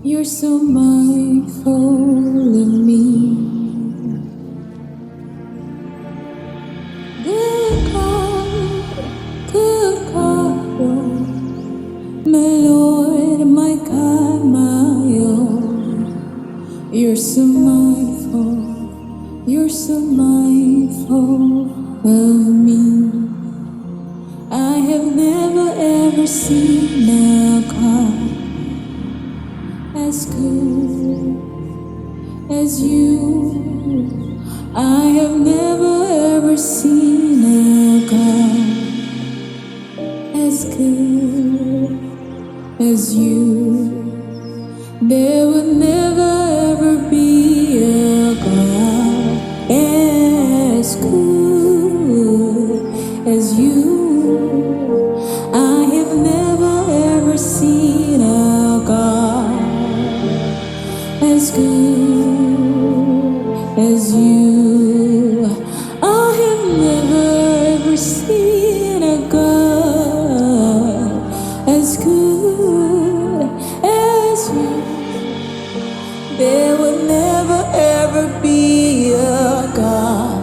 You're so mindful of me. Good God, oh, my Lord, my God, my own. You're so mindful of me. I have never ever seen a God as good as you. I have never ever seen a God as good as you. There will never ever be a God as good as you. I have never ever seen a God as good as you. I have never ever seen a God as good as you. There will never ever be a God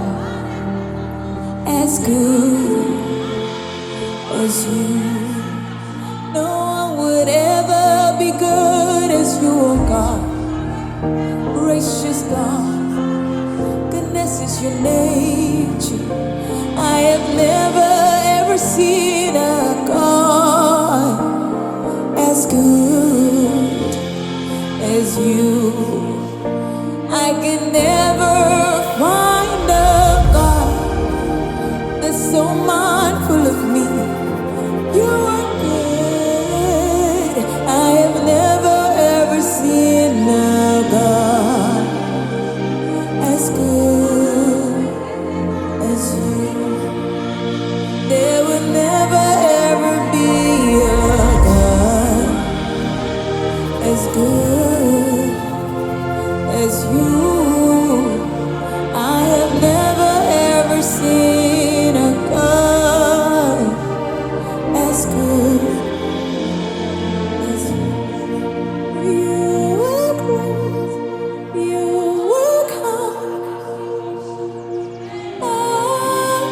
as good as you. No one would ever be good as you, oh God. Gracious God, goodness is your nature. I have never ever seen a God as good as you. I can never find a God that's so mindful of me. You are good. I have never ever seen a God as good as you. There will never ever be a God as good as you. I have never ever seen a God as good as you. You are great, you are kind,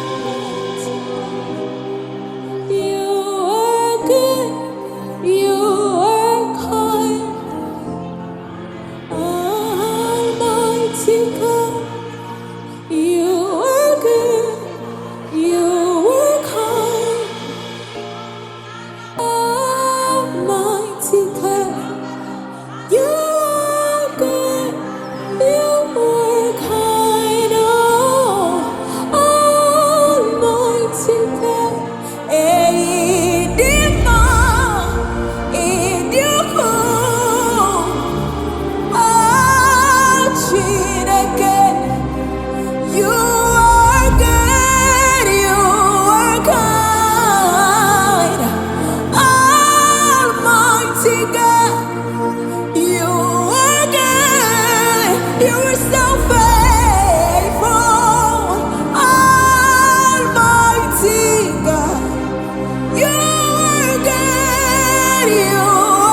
almighty. You are good, you are kind, almighty God. You are good, you are kind, almighty God. You are good, you are kind, oh, almighty God. You are good, you are kind, almighty God. You are good, you are so faithful, almighty God. You are good, you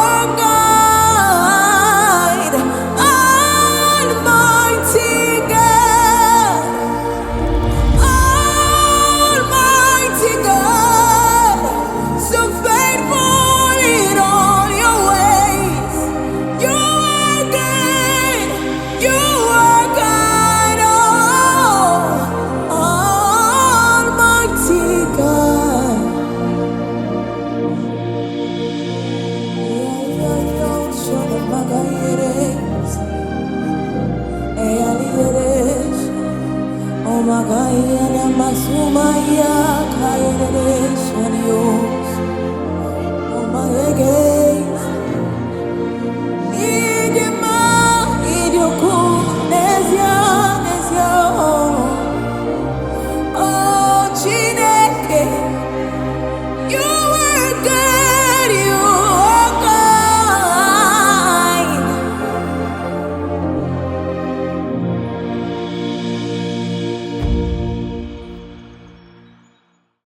are kind, almighty God. Almighty God, so faithful in all your ways. You are good, you are God, oh, Almighty God. Oh my God,